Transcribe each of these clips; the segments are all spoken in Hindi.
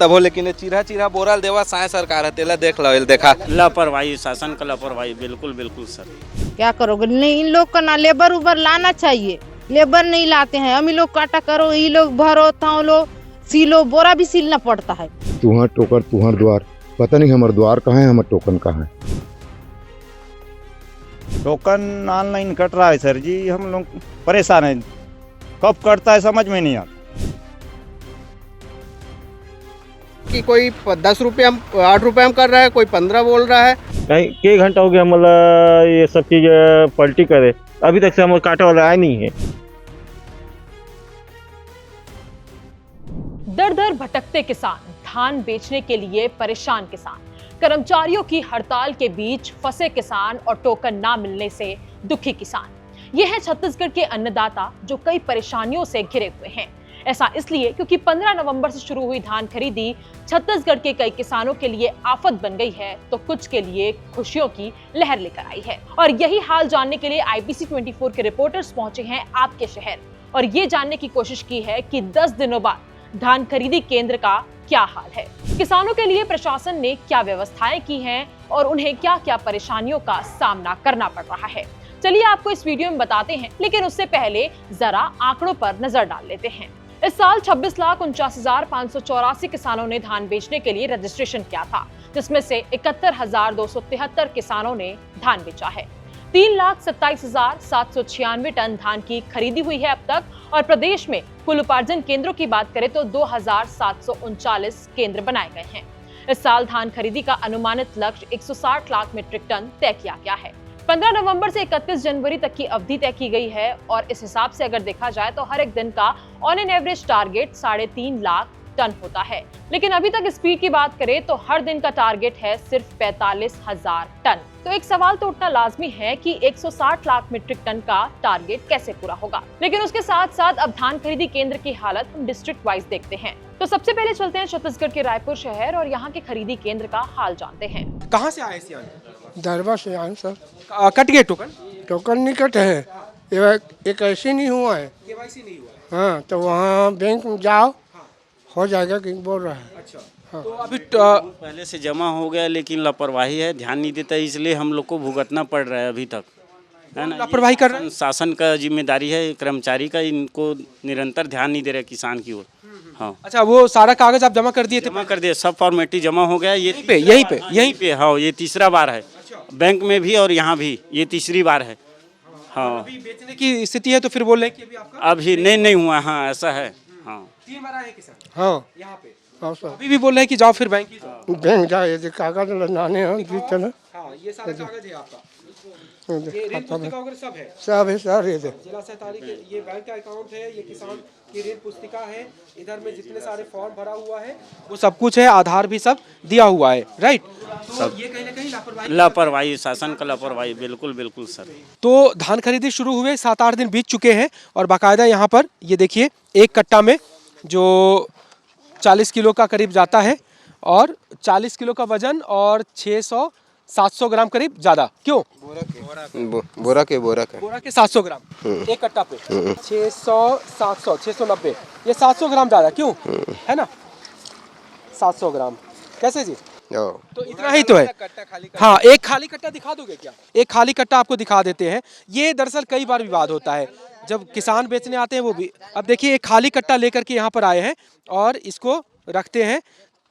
तब हो लेकिन चिरा चिरा बोराल देवा साय सरकार है तेला देख लो देखा लापरवाही, शासन का लापरवाही, बिल्कुल बिल्कुल सर। क्या करोगे? नहीं, इन लोग का ना लेबर उबर लाना चाहिए, लेबर नहीं लाते हैं। हम ही लोग काटा करो, ये लोग भरो ताओ लो सीलो, बोरा भी सीलना पड़ता है। तुहर टोकर तुहर द्वार, पता नहीं हमार द्वार कहाँ है, हमार टोकन कहाँ है। टोकन ऑनलाइन कट रहा है सर जी, हम लोग परेशान हैं, कब कटता है समझ में नहीं आता। कि कोई 10 रुपये हम 8 रुपये हम कर रहा है, कोई 15 बोल रहा है। नहीं, कई घंटा हो गया मतलब ये सब चीज पलटी करे, अभी तक से हम कांटे वाला आया नहीं है। दर दर भटकते किसान, धान बेचने के लिए परेशान किसान, कर्मचारियों की हड़ताल के बीच फंसे किसान और टोकन ना मिलने से दुखी किसान। ये है छत्तीसगढ़ के अन्नदाता जो कई परेशानियों से घिरे हुए हैं। ऐसा इसलिए क्योंकि 15 नवंबर से शुरू हुई धान खरीदी छत्तीसगढ़ के कई किसानों के लिए आफत बन गई है, तो कुछ के लिए खुशियों की लहर लेकर आई है। और यही हाल जानने के लिए IBC 24 के रिपोर्टर्स पहुंचे हैं आपके शहर और ये जानने की कोशिश की है कि 10 दिनों बाद धान खरीदी केंद्र का क्या हाल है, किसानों के लिए प्रशासन ने क्या व्यवस्थाएं की हैं और उन्हें क्या क्या परेशानियों का सामना करना पड़ रहा है। चलिए आपको इस वीडियो में बताते हैं, लेकिन उससे पहले जरा आंकड़ों पर नजर डाल लेते हैं। इस साल 26,49,584 किसानों ने धान बेचने के लिए रजिस्ट्रेशन किया था, जिसमें से 71,273 किसानों ने धान बेचा है। 3,27,796 टन धान की खरीदी हुई है अब तक। और प्रदेश में कुल उपार्जन केंद्रों की बात करें तो 2,739 केंद्र बनाए गए हैं। इस साल धान खरीदी का अनुमानित लक्ष्य 160 लाख मीट्रिक टन तय किया गया है। 15 नवंबर से 31 जनवरी तक की अवधि तय की गई है और इस हिसाब से अगर देखा जाए तो हर एक दिन का on an average target 3.5 lakh tonne होता है। लेकिन अभी तक स्पीड की बात करें तो हर दिन का टारगेट है सिर्फ 45,000 टन। तो एक सवाल तो उठना लाजमी है कि 160 लाख मीट्रिक टन का टारगेट कैसे पूरा होगा। लेकिन उसके साथ साथ अब धान खरीदी केंद्र की हालत हम डिस्ट्रिक्ट वाइज देखते हैं। तो सबसे पहले चलते हैं छत्तीसगढ़ के रायपुर शहर और यहाँ के खरीदी केंद्र का हाल जानते हैं। कहाँ से आए दरबा से आए सर। कट गए टोकन? टोकन नहीं कटे है, एक ऐसे नहीं हुआ है। KYC नहीं हुआ है। हाँ, तो वहाँ बैंक में जाओ, हो जाएगा कि बोल रहा है। अच्छा हाँ। तो अभी पहले से जमा हो गया, लेकिन लापरवाही है, ध्यान नहीं देता, इसलिए हम लोग को भुगतना पड़ रहा है अभी तक, है ना। लापरवाही कर रहे हैं? शासन का जिम्मेदारी है, कर्मचारी का, इनको निरंतर ध्यान नहीं दे रहा किसान की ओर। हाँ, अच्छा, वो सारा कागज आप जमा कर दिए थे? जमा कर दिया, सब फॉर्मेलिटी जमा हो गया। यहीं पे हाँ, ये तीसरा बार है, बैंक में भी और यहाँ भी ये तीसरी बार है। हाँ, अभी बेचने की स्थिति है तो फिर बोल रहे हैं कि अभी आपका अभी नहीं हुआ। हाँ, ऐसा है। हाँ, 3 बार आए किसान हाँ यहाँ पे, हाँ सर, अभी भी बोल रहे हैं कि जाओ फिर बैंक ही जाओ। बैंक जाओ, ये कागज लाने हैं, चलो। हाँ, ये सारा कागज है आपका, ये ऋण पुस्तिका वगैरह सब है। सब है सर, ये जिला सहकारी के ये बैंक का अकाउंट है, ये किसान की ऋण पुस्तिका है, इधर में जितने सारे फॉर्म भरा हुआ है वो सब कुछ है, आधार भी सब दिया हुआ है, राइट। तो ये कहीं ना कहीं लापरवाही, शासन का लापरवाही, बिल्कुल बिल्कुल सर। तो धान खरीदी शुरू हुए 7-8 दिन बीत चुके हैं और बाकायदा यहाँ पर ये देखिए एक कट्टा में जो 40 किलो का करीब जाता है और 40 किलो का वजन और 600-700 ग्राम करीब ज्यादा। क्यों? बोरा के 700 ग्राम एक कट्टा पे, 600-700 690, ये 700 ग्राम ज्यादा क्यों है ना। 700 ग्राम कैसे जी? तो इतना ही तो है। हाँ, एक खाली कट्टा दिखा दोगे क्या? एक खाली कट्टा आपको दिखा देते हैं। ये दरअसल कई बार विवाद होता है जब किसान बेचने आते हैं, वो भी। अब देखिए एक खाली कट्टा लेकर के यहाँ पर आए हैं और इसको रखते हैं,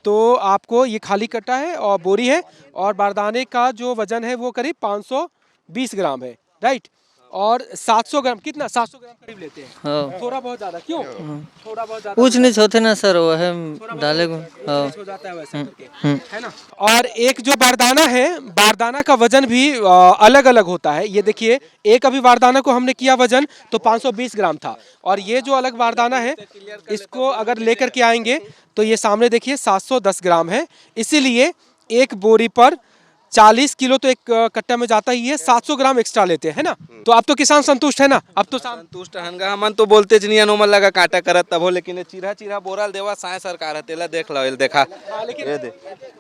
तो आपको ये खाली कट्टा है और बोरी है और बारदाने का जो वजन है वो करीब 520 ग्राम है, राइट। और 700 ग्राम, कितना 700 ग्राम करीब लेते हैं। हाँ। थोड़ा बहुत ज्यादा क्यों? थोड़ा बहुत ज्यादा कुछ नहीं होते ना सर, वो है डाले को। हाँ, हो जाता है वैसे करके, है ना। और एक जो बारदाना है, बारदाना का वजन भी अलग अलग होता है। ये देखिए एक अभी बारदाना को हमने किया वजन तो 520 ग्राम था, और ये जो अलग बारदाना है इसको अगर लेकर के आएंगे तो ये सामने देखिए 710 ग्राम है। इसीलिए एक बोरी पर 40 किलो तो एक कट्टा में जाता ही है, 700 ग्राम एक्स्ट्रा लेते हैं ना। तो अब तो किसान संतुष्ट है ना? अब तो संतुष्ट हनगा हमन तो बोलते नहीं नोमन लगा काटा करत तब हो, लेकिन चिरा चिरा बोरल देवा साय सरकार है तेला देख लो देखा ये दे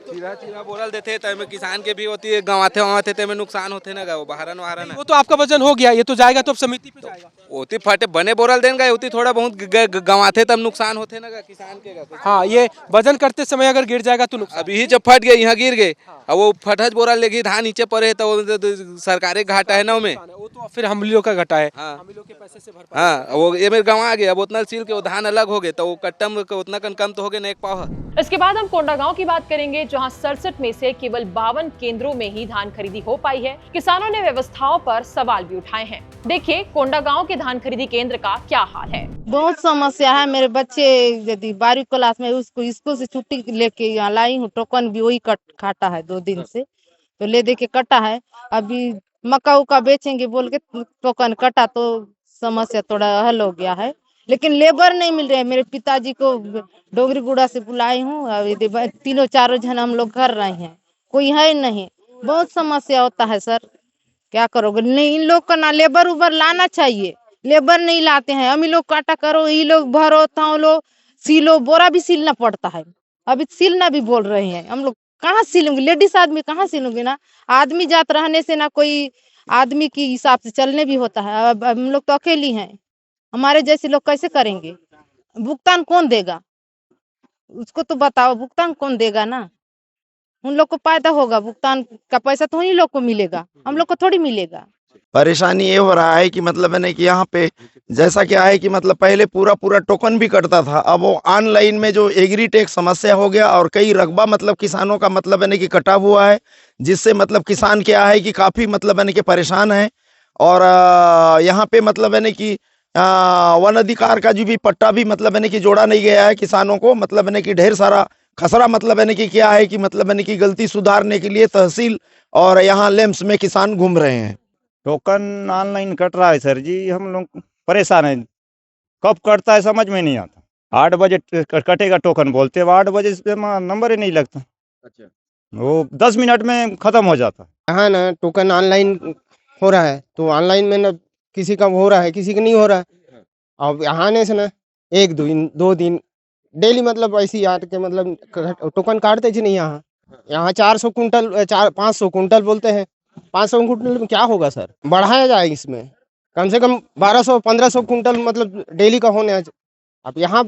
चिरा चिरा बोरल देते तय में किसान के भी होती है गंवाथे वंवाथे ते में नुकसान होते ना वो बहारन वहारन वो तो आपका वजन हो गया, ये तो जाएगा तो अब समिति पे जाएगा। होती फटे बने बोरल देन गए होती थोड़ा बहुत गंवाथे तब नुकसान होते ना किसान के। हाँ, ये वजन करते समय अगर गिर जाएगा तो नुकसान। अभी जब फट गए यहाँ गिर गए अब वो फटज बोरल लेगी धान नीचे पड़े तो सरकारी घाटा है ना उनमें, वो तो फिर हम लोग का घाटा है। हाँ। हम लोग के पैसे से भर हाँ वो ये मेरे गंवा गए, अब उतना सील के वो धान अलग हो गए तो वो कट्टम उतना कम तो हो गए ना एक पाव। इसके बाद हम कोंडागांव की बात करेंगे, जहां 67 में से केवल 52 केंद्रों में ही धान खरीदी हो पाई है। किसानों ने व्यवस्थाओं पर सवाल भी उठाए हैं। देखिए कोंडागांव के धान खरीदी केंद्र का क्या हाल है। बहुत समस्या है। मेरे बच्चे यदि 12वीं क्लास में, उसको स्कूल से छुट्टी लेके यहाँ लाई हूँ, टोकन भी वही काटा है 2 दिन से, तो ले दे के कटा है। अभी मक्का उक्का बेचेंगे बोल के टोकन कटा तो समस्या थोड़ा हल हो गया है, लेकिन लेबर नहीं मिल रहे। मेरे पिताजी को डोगरीगुड़ा से बुलाई हूँ, अब 3-4 जन हम लोग कर रहे हैं, कोई है नहीं। बहुत समस्या होता है सर, क्या करोगे? नहीं, इन लोग का ना लेबर उबर लाना चाहिए, लेबर नहीं लाते हैं। हम लोग काटा करो, ये लोग भरो, था लोग सीलो, बोरा भी सीलना पड़ता है। अभी सीलना भी बोल रहे हैं, हम लोग कहाँ सिलूंगे? लेडीज आदमी कहाँ सिलूंगे ना? आदमी जात रहने से ना कोई आदमी की हिसाब से चलने भी होता है। अब हम लोग तो अकेली हैं, हमारे जैसे लोग कैसे करेंगे? भुगतान कौन देगा? उसको तो बताओ, भुगतान कौन देगा ना? उन लोग को फायदा होगा, भुगतान का पैसा तो उन्हीं लोग को मिलेगा, हम लोग को थोड़ी मिलेगा। परेशानी ये हो रहा है कि मतलब है ना कि यहाँ पे जैसा क्या है कि मतलब पहले पूरा टोकन भी कटता था, अब वो ऑनलाइन में जो एग्रीटेक समस्या हो गया और कई रकबा मतलब किसानों का मतलब है ना कि कटा हुआ है, जिससे मतलब किसान क्या है कि काफी मतलब है ना कि परेशान है। और यहाँ पे मतलब है ना कि वन अधिकार का जो भी पट्टा भी मतलब है ना कि जोड़ा नहीं गया है किसानों को, मतलब है ना कि ढेर सारा खसरा मतलब है ना कि क्या है कि मतलब है ना कि गलती सुधारने के लिए तहसील और यहाँ लेम्स में किसान घूम रहे हैं। टोकन ऑनलाइन कट रहा है सर जी, हम लोग परेशान हैं, कब कटता है समझ में नहीं आता। 8 बजे कटेगा टोकन बोलते हैं, 8 बजे से नंबर ही नहीं लगता। अच्छा, वो 10 मिनट में खत्म हो जाता। यहाँ ना टोकन ऑनलाइन हो रहा है, तो ऑनलाइन में ना किसी का हो रहा है, किसी का नहीं हो रहा है। अब यहाँ आने से ना 1-2 दिन डेली मतलब ऐसी याद के मतलब टोकन काटते जी नहीं। यहाँ 400 कुंटल 500 कुंटल बोलते हैं। 500 कुंटल में क्या होगा सर? बढ़ाया जाए, इसमें कम से कम 1200-1500 कुंटल मतलब डेली का होने। अब यहाँ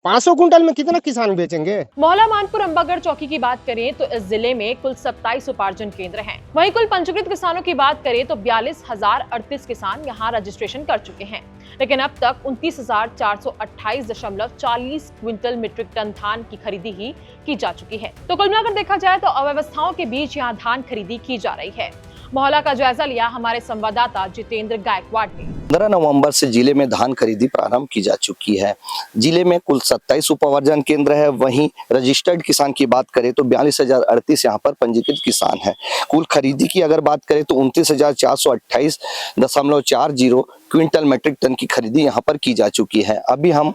500 कुंटल में कितना किसान बेचेंगे? मोहला मानपुर अंबागढ़ चौकी की बात करें तो इस जिले में कुल 27 उपार्जन केंद्र हैं। वहीं कुल पंजीकृत किसानों की बात करें तो 42,038 किसान यहां रजिस्ट्रेशन कर चुके हैं, लेकिन अब तक 29,428.40 क्विंटल मीट्रिक टन धान की खरीदी ही की जा चुकी है। तो कुल मिलाकर देखा जाए तो अव्यवस्थाओं के बीच यहाँ धान खरीदी की जा रही है। मोहल्ला का जायजा लिया हमारे संवाददाता जितेंद्र गायकवाड़ ने। 15 नवंबर से जिले में धान खरीदी प्रारंभ की जा चुकी है। जिले में कुल 27 उपार्जन केंद्र है। वहीं रजिस्टर्ड किसान की बात करें तो 42,038 यहाँ पर पंजीकृत किसान हैं। कुल खरीदी की अगर बात करें तो 29,428.40 क्विंटल मीट्रिक टन की खरीदी यहाँ पर की जा चुकी है। अभी हम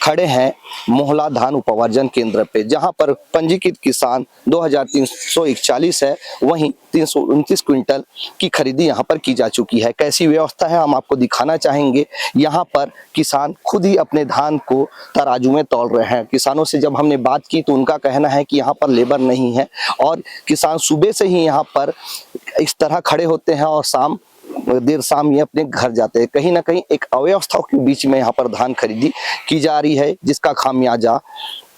खड़े हैं मोहला धान उपार्जन केंद्र पे, जहां पर पंजीकृत किसान 2,341 है। वहीं 329 क्विंटल की खरीदी यहां पर की जा चुकी है। कैसी व्यवस्था है हम आपको दिखाना चाहेंगे। यहां पर किसान खुद ही अपने धान को तराजू में तौल रहे हैं। किसानों से जब हमने बात की तो उनका कहना है कि यहाँ पर लेबर नहीं है और किसान सुबह से ही यहाँ पर इस तरह खड़े होते हैं और देर शाम ये अपने घर जाते हैं। कहीं ना कहीं एक अव्यवस्था के बीच में यहाँ पर धान खरीदी की जा रही है, जिसका खामियाजा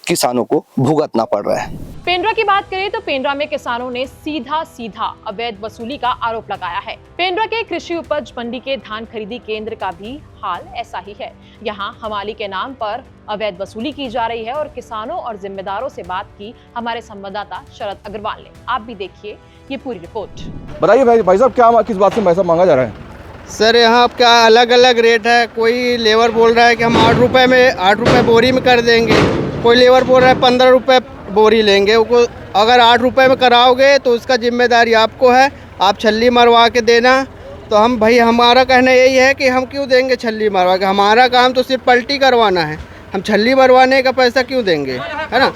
किसानों को भुगतना पड़ रहा है। पेंड्रा की बात करें तो पेंड्रा में किसानों ने सीधा अवैध वसूली का आरोप लगाया है। पेंड्रा के कृषि उपज मंडी के धान खरीदी केंद्र का भी हाल ऐसा ही है। यहाँ हमाली के नाम पर अवैध वसूली की जा रही है और किसानों और जिम्मेदारों से बात की हमारे संवाददाता शरद अग्रवाल ने। आप भी देखिए ये पूरी रिपोर्ट। बताइए भाई साहब, क्या किस बात से पैसा मांगा जा रहा है? सर यहाँ क्या अलग अलग रेट है। कोई लेबर बोल रहा है कि हम 8 रुपए बोरी में कर देंगे, कोई लेबर बोल रहा है 15 रुपए बोरी लेंगे। वो अगर 8 रुपए में कराओगे तो उसका जिम्मेदारी आपको है, आप छल्ली मरवा के देना। तो हम भाई हमारा कहना यही है कि हम क्यों देंगे छल्ली मरवा के? हमारा काम तो सिर्फ पलटी करवाना है, हम छल्ली मरवाने का पैसा क्यों देंगे, है ना?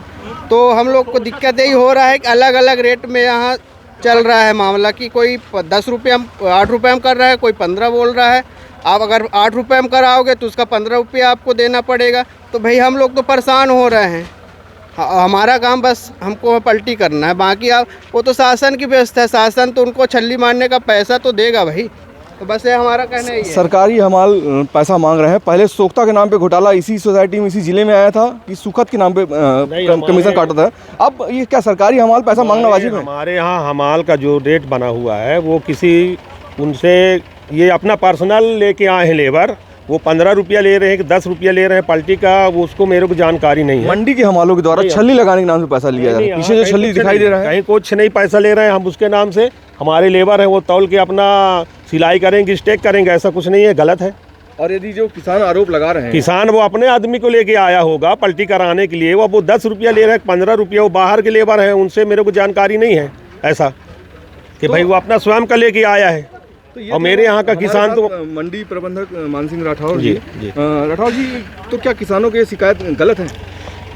तो हम लोग को दिक्कत यही हो रहा है कि अलग अलग रेट में यहाँ चल रहा है मामला कि कोई 10 रुपये हम 8 रुपये में कर रहा है, कोई 15 बोल रहा है। आप अगर 8 रुपये में कराओगे तो उसका 15 रुपये आपको देना पड़ेगा। तो भाई हम लोग तो परेशान हो रहे हैं। हमारा काम बस हमको पलटी करना है, बाकी आप वो तो शासन की व्यवस्था है, शासन तो उनको छल्ली मारने का पैसा तो देगा भाई। तो बस ये हमारा कहना ही है। सरकारी हमाल पैसा मांग रहे हैं। पहले सोख्ता के नाम पे घोटाला इसी सोसाइटी में, इसी जिले में आया था कि सुखद के नाम पे कमीशन काटा था। अब ये क्या सरकारी हमाल पैसा मांगना वाजिब है? हमारे यहाँ हमाल का जो रेट बना हुआ है वो किसी उनसे ये अपना पर्सनल लेके आए हैं लेबर, वो 15 रुपया ले रहे हैं कि 10 रुपया ले रहे हैं पलटी का, वो उसको मेरे को जानकारी नहीं है। मंडी के हमालों के द्वारा छल्ली लगाने के नाम से पैसा लिया जा रहा है। पीछे जो छल्ली दिखाई दे रहा है, कहीं कुछ नहीं पैसा ले रहे हैं हम उसके नाम से। हमारे लेबर है वो तौल के अपना सिलाई करेंगे, स्टेक करेंगे, ऐसा कुछ नहीं है, गलत है। और यदि जो किसान आरोप लगा रहे हैं, किसान वो अपने आदमी को लेके आया होगा पलटी कराने के लिए, वो 10 रुपया ले रहे हैं, 15 रुपया, वो बाहर के लेबर हैं, उनसे मेरे को जानकारी नहीं है ऐसा कि भाई वो अपना स्वयं का लेके आया है। और मेरे यहाँ का किसान तो मंडी प्रबंधक मान सिंह राठौर जी राठौर जी, तो क्या किसानों की शिकायत गलत है?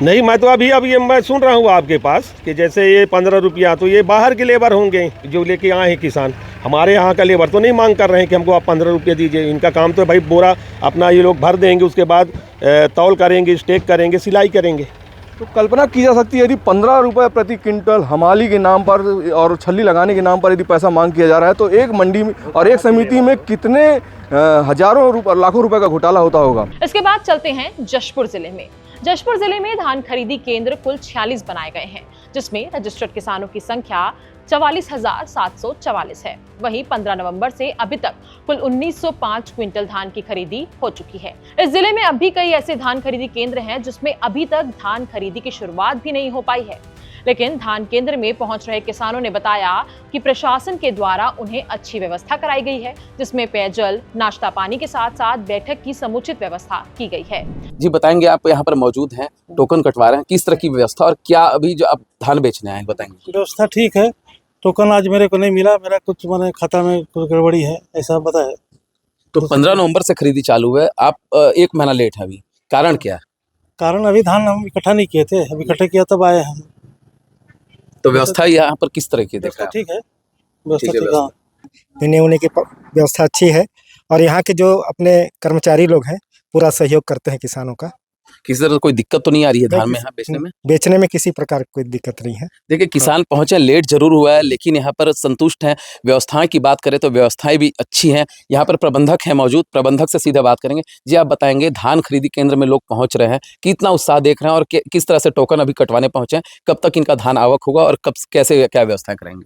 नहीं, मैं तो अभी ये मैं सुन रहा हूँ आपके पास कि जैसे ये 15 रुपया तो ये बाहर के लेबर होंगे जो लेके आए हैं किसान। हमारे यहाँ का लेबर तो नहीं मांग कर रहे हैं कि हमको आप 15 रुपया दीजिए। इनका काम तो भाई बोरा अपना ये लोग भर देंगे, उसके बाद तौल करेंगे, स्टेक करेंगे, सिलाई करेंगे। तो कल्पना की जा सकती है यदि 15 रुपये प्रति क्विंटल हमाली के नाम पर और छल्ली लगाने के नाम पर यदि पैसा मांग किया जा रहा है, तो एक मंडी में और एक समिति में कितने हजारों रुपये, लाखों रुपए का घोटाला होता होगा। इसके बाद चलते हैं जशपुर जिले में। जशपुर जिले में धान खरीदी केंद्र कुल 46 बनाए गए हैं, जिसमें रजिस्टर्ड किसानों की संख्या 44,744 है। वहीं 15 नवंबर से अभी तक कुल 1905 क्विंटल धान की खरीदी हो चुकी है। इस जिले में अब भी कई ऐसे धान खरीदी केंद्र हैं जिसमें अभी तक धान खरीदी की शुरुआत भी नहीं हो पाई है। लेकिन धान केंद्र में पहुंच रहे किसानों ने बताया कि प्रशासन के द्वारा उन्हें अच्छी व्यवस्था कराई गई है, जिसमें पेयजल, नाश्ता पानी के साथ साथ बैठक की समुचित व्यवस्था की गई है। जी बताएंगे, आप यहाँ पर मौजूद हैं, टोकन कटवा रहे हैं, किस तरह की व्यवस्था और क्या अभी जो आप धान बेचने आए बताएंगे? व्यवस्था ठीक है, टोकन आज मेरे को नहीं मिला, मेरा कुछ मैंने खाता में कुछ गड़बड़ी है ऐसा बताया। तो 15 नवंबर से खरीदी चालू है, आप 1 महीना लेट है अभी, कारण क्या है? कारण अभी धान हम इकट्ठा नहीं किए थे, अभी इकट्ठा किया तब आए हम। तो व्यवस्था यहाँ पर किस तरह की देख रहे हैं? ठीक है, व्यवस्था ठीक है, पीने उने की व्यवस्था अच्छी है और यहाँ के जो अपने कर्मचारी लोग हैं पूरा सहयोग करते हैं किसानों का। किसी तरह कोई दिक्कत तो नहीं आ रही है धान में यहाँ बेचने में किसी प्रकार कोई दिक्कत नहीं है। देखिए किसान पहुंचे, लेट जरूर हुआ है लेकिन यहाँ पर संतुष्ट हैं। व्यवस्थाएं की बात करें तो व्यवस्थाएं भी अच्छी हैं। यहाँ पर प्रबंधक हैं मौजूद, प्रबंधक से सीधे बात करेंगे। जी आप बताएंगे, धान खरीदी केंद्र में लोग पहुंच रहे हैं, कितना उत्साह देख रहे हैं और किस तरह से टोकन अभी कटवाने पहुंचे हैं, कब तक इनका धान आवक होगा और कब कैसे क्या व्यवस्था करेंगे?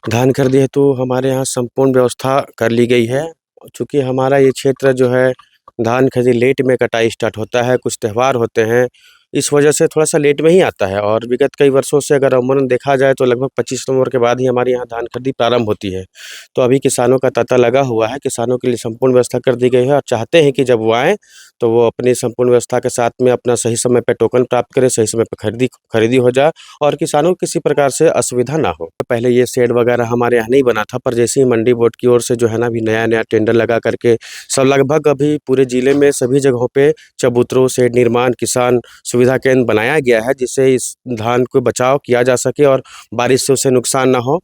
धान खरीदी है तो हमारे यहाँ संपूर्ण व्यवस्था कर ली गई है। चूँकि हमारा ये क्षेत्र जो है धान खरीदी लेट में कटाई स्टार्ट होता है, कुछ त्यौहार होते हैं, इस वजह से थोड़ा सा लेट में ही आता है। और विगत कई वर्षों से अगर अमूमन देखा जाए तो लगभग 25 नवंबर के बाद ही हमारे यहाँ धान खरीदी प्रारंभ होती है। तो अभी किसानों का तांता लगा हुआ है, किसानों के लिए संपूर्ण व्यवस्था कर दी गई है और चाहते हैं कि जब वो आएँ तो वो अपनी संपूर्ण व्यवस्था के साथ में अपना सही समय पर टोकन प्राप्त करें, सही समय पर खरीदी हो जाए और किसानों को किसी प्रकार से असुविधा ना हो। पहले ये शेड वगैरह हमारे यहाँ नहीं बना था, पर जैसे ही मंडी बोर्ड की ओर से जो है ना अभी नया टेंडर लगा करके सब लगभग अभी पूरे जिले में सभी जगहों पे चबूतरों, शेड निर्माण, किसान सुविधा केंद्र बनाया गया है, जिससे इस धान को बचाव किया जा सके और बारिश से उसे नुकसान ना हो।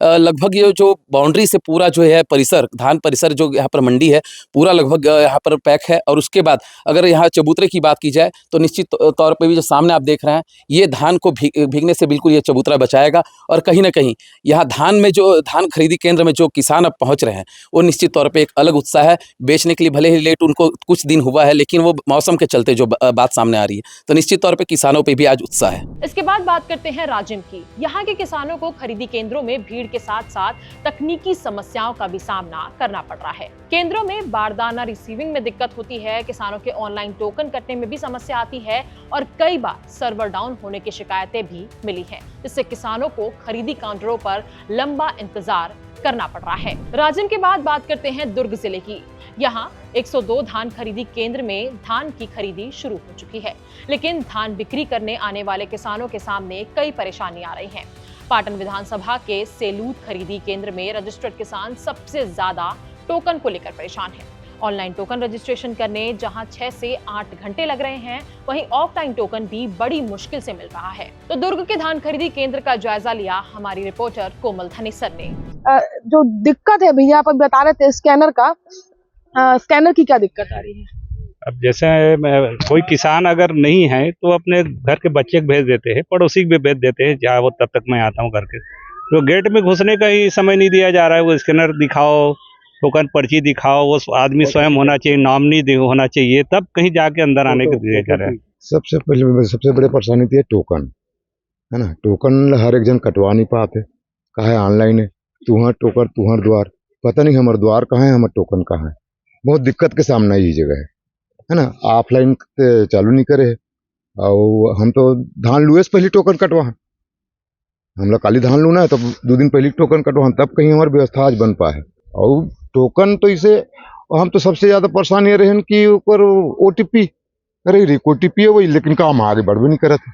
लगभग ये जो बाउंड्री से पूरा जो है परिसर, धान परिसर जो यहाँ पर मंडी है पूरा लगभग यहाँ पर पैक है। और उसके बाद अगर यहाँ चबूतरे की बात की जाए तो निश्चित तौर पे भी जो सामने आप देख रहे हैं ये धान को भीगने से बिल्कुल ये चबूतरा बचाएगा। और कहीं ना कहीं यहाँ धान में जो धान खरीदी केंद्र में जो किसान अब पहुँच रहे हैं वो निश्चित तौर पर एक अलग उत्साह है बेचने के लिए। भले ही लेट उनको कुछ दिन हुआ है लेकिन वो मौसम के चलते जो बात सामने आ रही है तो निश्चित तौर पर किसानों पर भी आज उत्साह है। इसके बाद बात करते हैं राजिम की। यहाँ के किसानों को खरीदी केंद्रों में भीड़ के साथ साथ तकनीकी समस्याओं का भी सामना करना पड़ रहा है। केंद्रों में बारदाना रिसीविंग में दिक्कत होती है, किसानों के ऑनलाइन टोकन कटने में भी समस्या आती है और कई बार सर्वर डाउन होने की शिकायतें भी मिली हैं, जिससे किसानों को खरीदी काउंटरों पर लंबा इंतजार करना पड़ रहा है। राजिम के बाद बात करते हैं दुर्ग जिले की। यहाँ 102 धान खरीदी केंद्र में धान की खरीदी शुरू हो चुकी है, लेकिन धान बिक्री करने आने वाले किसानों के सामने कई परेशानी आ रही हैं। पाटन विधानसभा के सेलूद खरीदी केंद्र में रजिस्टर्ड किसान सबसे ज्यादा टोकन को लेकर परेशान हैं। ऑनलाइन टोकन रजिस्ट्रेशन करने जहां 6 से 8 घंटे लग रहे हैं, वहीं ऑफलाइन टोकन भी बड़ी मुश्किल से मिल रहा है। तो दुर्ग के धान खरीदी केंद्र का जायजा लिया हमारी रिपोर्टर कोमल धनेसर ने। जो दिक्कत है भैया, आप बता रहे थे स्कैनर का, स्कैनर की क्या दिक्कत आ रही है? अब जैसे कोई किसान अगर नहीं है तो अपने घर के बच्चे को भेज देते हैं, पड़ोसी को भी भेज देते हैं, चाहे वो तब तक मैं आता हूँ करके। तो गेट में घुसने का ही समय नहीं दिया जा रहा है। वो स्कैनर दिखाओ, टोकन पर्ची दिखाओ, वो आदमी स्वयं होना चाहिए, नॉमिनी होना चाहिए, तब कहीं जाके अंदर आने को दिया जा रहा है। सबसे बड़ी परेशानी थी टोकन, है ना। टोकन हर एक जन कटवा नहीं पाते, कहा है ऑनलाइन है, तुहर टोकन तुहर द्वार, पता नहीं हमारे द्वार कहाँ है, हमारे टोकन कहाँ है। बहुत दिक्कत के सामना ये जगह है ना। ऑफलाइन चालू नहीं करे, और हम तो धान लुए से पहले टोकन कटवा, हम लोग काली धान लूना है, तब 2 दिन पहले टोकन कटवा, तब कहीं हमारी व्यवस्था आज बन पाए। और टोकन तो इसे हम तो सबसे ज्यादा परेशान ये रहे कि ऊपर OTP अरे OTP है वही, लेकिन काम आगे बढ़ भी नहीं करे थे।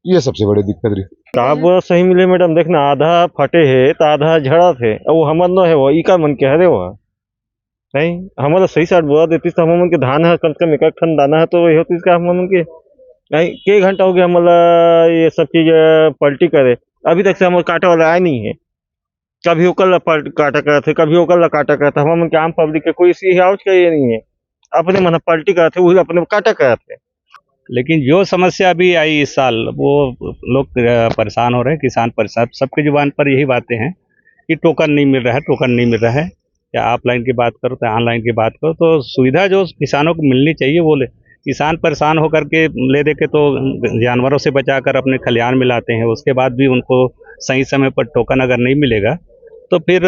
ये सबसे बड़ी दिक्कत रही। काब सही मिले मैडम, देखना आधा फटे है तो आधा झड़ा थे, वो हमर न है, वो ई का मन कह रहे हो नहीं, हमारा सही साथ बोला देती तो हम के धान है, कम से कम 1 टन दाना है, तो ये होती इसका हम के नहीं के घंटा हो गया हमारा ये सब चीज पलटी करे, अभी तक से हमारे काटे वाला आया नहीं है। कभी ओकल काटा करते, कभी ओकल काटा करते, हम के आम पब्लिक के कोई इसी हाउस का ये नहीं है, अपने मन पलटी करते, वही अपने काटा करते। लेकिन जो समस्या अभी आई इस साल, वो लोग परेशान हो रहे हैं, किसान परेशान, सबके जुबान पर यही बातें हैं कि टोकन नहीं मिल रहा है, टोकन नहीं मिल रहा है। या ऑफलाइन की बात करो तो ऑनलाइन की बात करो, तो सुविधा जो किसानों को मिलनी चाहिए वो ले। किसान परेशान होकर के ले दे के तो जानवरों से बचाकर अपने खलिहान में लाते हैं, उसके बाद भी उनको सही समय पर टोकन अगर नहीं मिलेगा तो फिर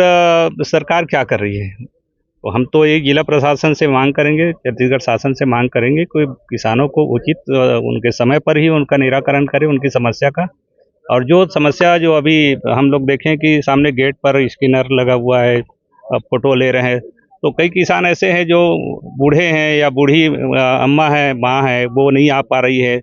सरकार क्या कर रही है। तो हम तो एक जिला प्रशासन से मांग करेंगे, छत्तीसगढ़ शासन से मांग करेंगे, कोई किसानों को उचित उनके समय पर ही उनका निराकरण करे उनकी समस्या का। और जो समस्या जो अभी हम लोग देखें कि सामने गेट पर स्कैनर लगा हुआ है, फोटो ले रहे हैं, तो कई किसान ऐसे हैं जो बूढ़े हैं या बूढ़ी अम्मा है, माँ है, वो नहीं आ पा रही है,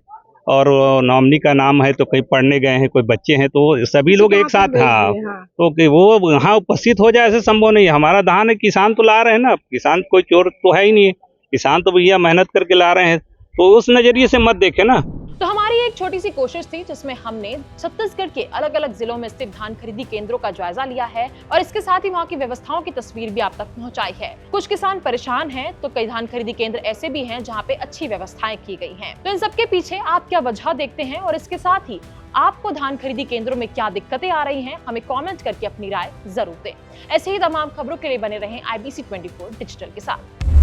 और नॉमिनी का नाम है तो कहीं पढ़ने गए हैं, कोई बच्चे हैं, तो सभी लोग एक साथ तो कि वो यहाँ उपस्थित हो जाए ऐसे संभव नहीं है। हमारा धान है, किसान तो ला रहे हैं ना, किसान कोई चोर तो है ही नहीं है, किसान तो भैया मेहनत करके ला रहे हैं, तो उस नजरिए से मत देखे ना। तो हमारी एक छोटी सी कोशिश थी जिसमें हमने छत्तीसगढ़ के अलग अलग जिलों में स्थित धान खरीदी केंद्रों का जायजा लिया है और इसके साथ ही वहां की व्यवस्थाओं की तस्वीर भी आप तक पहुंचाई है। कुछ किसान परेशान हैं तो कई धान खरीदी केंद्र ऐसे भी हैं जहां पे अच्छी व्यवस्थाएं की गई हैं। तो इन सबके पीछे आप क्या वजह देखते हैं और इसके साथ ही आपको धान खरीदी केंद्रों में क्या दिक्कतें आ रही हैं, हमें कमेंट करके अपनी राय जरूर दें। ऐसे ही तमाम खबरों के लिए बने रहें IBC 24 डिजिटल के साथ।